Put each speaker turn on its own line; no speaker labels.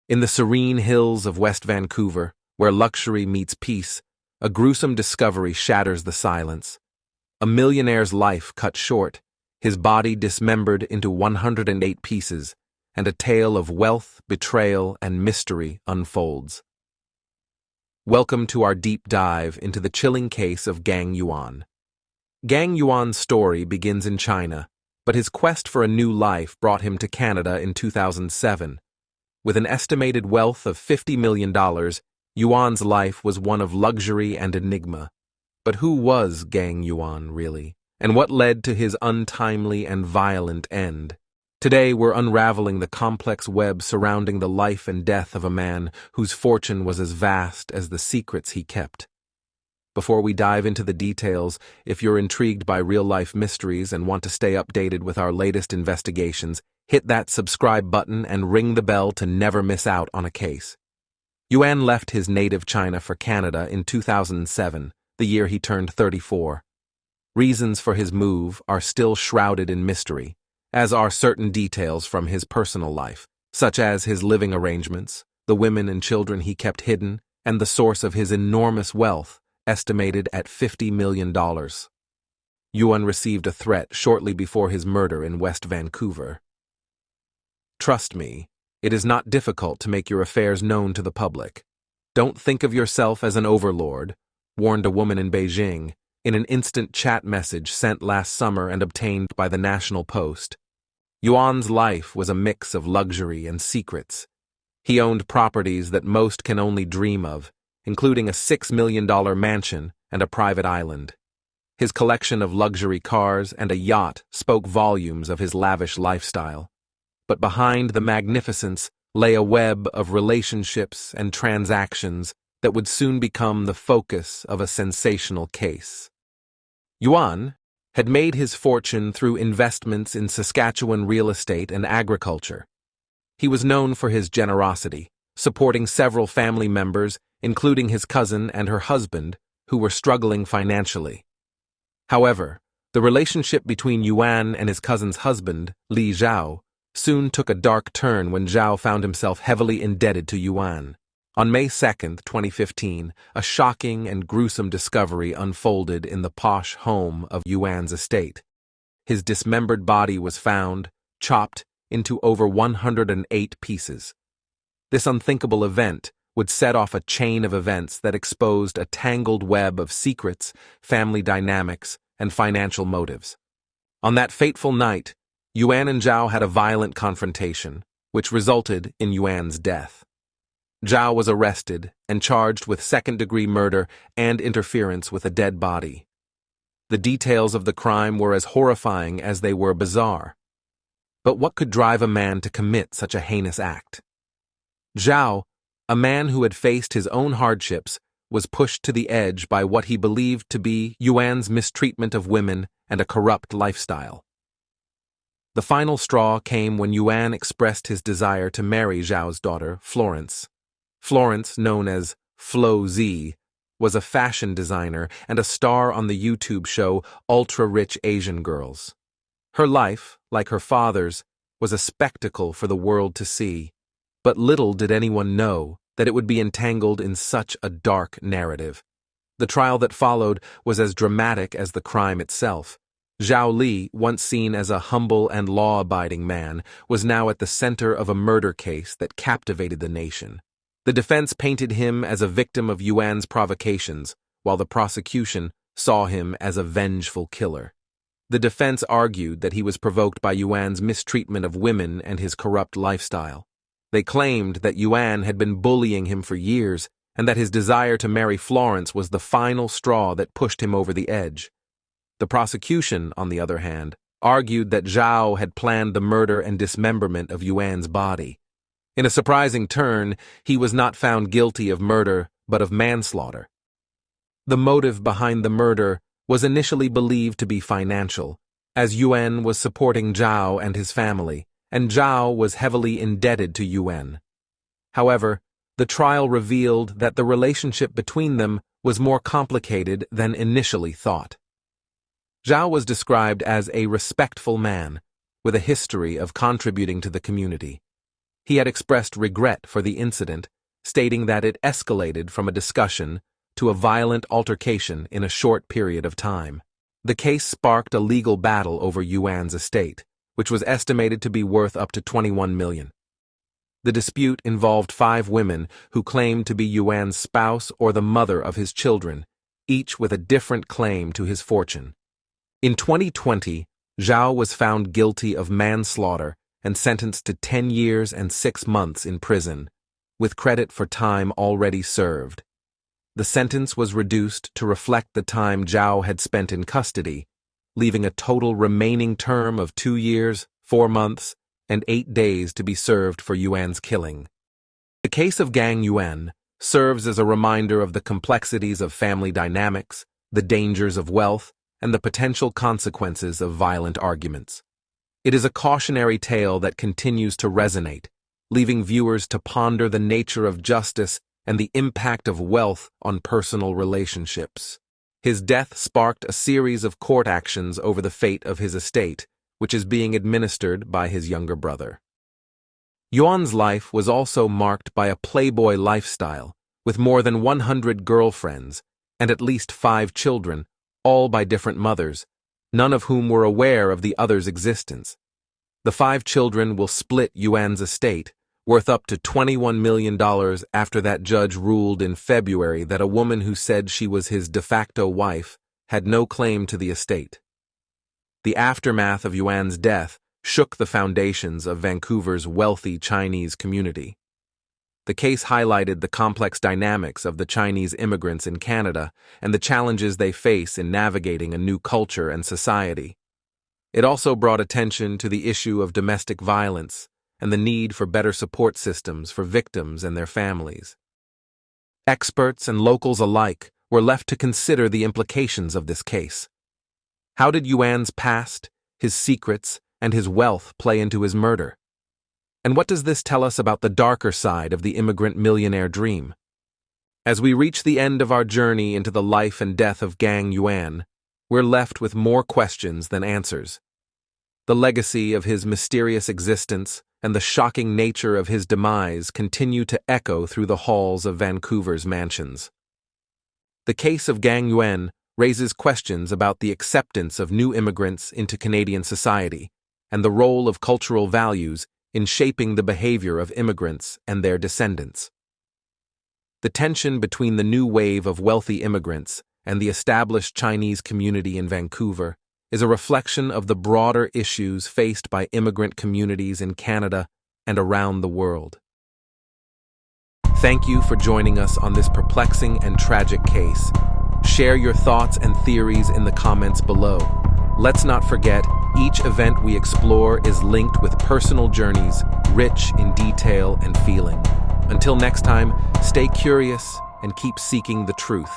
In the serene hills of West Vancouver, where luxury meets peace, a gruesome discovery shatters the silence. A millionaire's life cut short, his body dismembered into 108 pieces, and a tale of wealth, betrayal, and mystery unfolds. Welcome to our deep dive into the chilling case of Gang Yuan. Gang Yuan's story begins in China, but his quest for a new life brought him to Canada in 2007. With an estimated wealth of $50 million, Yuan's life was one of luxury and enigma. But who was Gang Yuan, really? And what led to his untimely and violent end? Today, we're unraveling the complex web surrounding the life and death of a man whose fortune was as vast as the secrets he kept. Before we dive into the details, if you're intrigued by real-life mysteries and want to stay updated with our latest investigations, hit that subscribe button and ring the bell to never miss out on a case. Yuan left his native China for Canada in 2007, the year he turned 34. Reasons for his move are still shrouded in mystery, as are certain details from his personal life, such as his living arrangements, the women and children he kept hidden, and the source of his enormous wealth, estimated at $50 million. Yuan received a threat shortly before his murder in West Vancouver. Trust me, it is not difficult to make your affairs known to the public. Don't think of yourself as an overlord, warned a woman in Beijing in an instant chat message sent last summer and obtained by the National Post. Yuan's life was a mix of luxury and secrets. He owned properties that most can only dream of, including a $6 million mansion and a private island. His collection of luxury cars and a yacht spoke volumes of his lavish lifestyle. But behind the magnificence lay a web of relationships and transactions that would soon become the focus of a sensational case. Yuan had made his fortune through investments in Saskatchewan real estate and agriculture. He was known for his generosity, supporting several family members, including his cousin and her husband, who were struggling financially. However, the relationship between Yuan and his cousin's husband, Li Zhao, soon took a dark turn when Zhao found himself heavily indebted to Yuan. On May 2, 2015, a shocking and gruesome discovery unfolded in the posh home of Yuan's estate. His dismembered body was found, chopped into over 108 pieces. This unthinkable event would set off a chain of events that exposed a tangled web of secrets, family dynamics, and financial motives. On that fateful night, Yuan and Zhao had a violent confrontation, which resulted in Yuan's death. Zhao was arrested and charged with second-degree murder and interference with a dead body. The details of the crime were as horrifying as they were bizarre. But what could drive a man to commit such a heinous act? Zhao, a man who had faced his own hardships, was pushed to the edge by what he believed to be Yuan's mistreatment of women and a corrupt lifestyle. The final straw came when Yuan expressed his desire to marry Zhao's daughter, Florence. Florence, known as flo-z, was a fashion designer and a star on the YouTube show Ultra-Rich Asian Girls. Her life, like her father's, was a spectacle for the world to see, but little did anyone know that it would be entangled in such a dark narrative. The trial that followed was as dramatic as the crime itself. Zhao Li, once seen as a humble and law-abiding man, was now at the center of a murder case that captivated the nation. The defense painted him as a victim of Yuan's provocations, while the prosecution saw him as a vengeful killer. The defense argued that he was provoked by Yuan's mistreatment of women and his corrupt lifestyle. They claimed that Yuan had been bullying him for years and that his desire to marry Florence was the final straw that pushed him over the edge. The prosecution, on the other hand, argued that Zhao had planned the murder and dismemberment of Yuan's body. In a surprising turn, he was not found guilty of murder, but of manslaughter. The motive behind the murder was initially believed to be financial, as Yuan was supporting Zhao and his family, and Zhao was heavily indebted to Yuan. However, the trial revealed that the relationship between them was more complicated than initially thought. Zhao was described as a respectful man, with a history of contributing to the community. He had expressed regret for the incident, stating that it escalated from a discussion to a violent altercation in a short period of time. The case sparked a legal battle over Yuan's estate, which was estimated to be worth up to 21 million. The dispute involved 5 women who claimed to be Yuan's spouse or the mother of his children, each with a different claim to his fortune. In 2020, Zhao was found guilty of manslaughter and sentenced to 10 years and 6 months in prison, with credit for time already served. The sentence was reduced to reflect the time Zhao had spent in custody, leaving a total remaining term of 2 years, 4 months, and 8 days to be served for Yuan's killing. The case of Gang Yuan serves as a reminder of the complexities of family dynamics, the dangers of wealth, and the potential consequences of violent arguments. It is a cautionary tale that continues to resonate, leaving viewers to ponder the nature of justice and the impact of wealth on personal relationships. His death sparked a series of court actions over the fate of his estate, which is being administered by his younger brother. Yuan's life was also marked by a playboy lifestyle, with more than 100 girlfriends and at least 5 children, all by different mothers, none of whom were aware of the other's existence. The 5 children will split Yuan's estate, worth up to $21 million after that judge ruled in February that a woman who said she was his de facto wife had no claim to the estate. The aftermath of Yuan's death shook the foundations of Vancouver's wealthy Chinese community. The case highlighted the complex dynamics of the Chinese immigrants in Canada and the challenges they face in navigating a new culture and society. It also brought attention to the issue of domestic violence and the need for better support systems for victims and their families. Experts and locals alike were left to consider the implications of this case. How did Yuan's past, his secrets, and his wealth play into his murder? And what does this tell us about the darker side of the immigrant millionaire dream? As we reach the end of our journey into the life and death of Gang Yuan, we're left with more questions than answers. The legacy of his mysterious existence and the shocking nature of his demise continue to echo through the halls of Vancouver's mansions. The case of Gang Yuan raises questions about the acceptance of new immigrants into Canadian society and the role of cultural values in shaping the behavior of immigrants and their descendants. The tension between the new wave of wealthy immigrants and the established Chinese community in Vancouver is a reflection of the broader issues faced by immigrant communities in Canada and around the world. Thank you for joining us on this perplexing and tragic case. Share your thoughts and theories in the comments below. Let's not forget, each event we explore is linked with personal journeys, rich in detail and feeling. Until next time, stay curious and keep seeking the truth.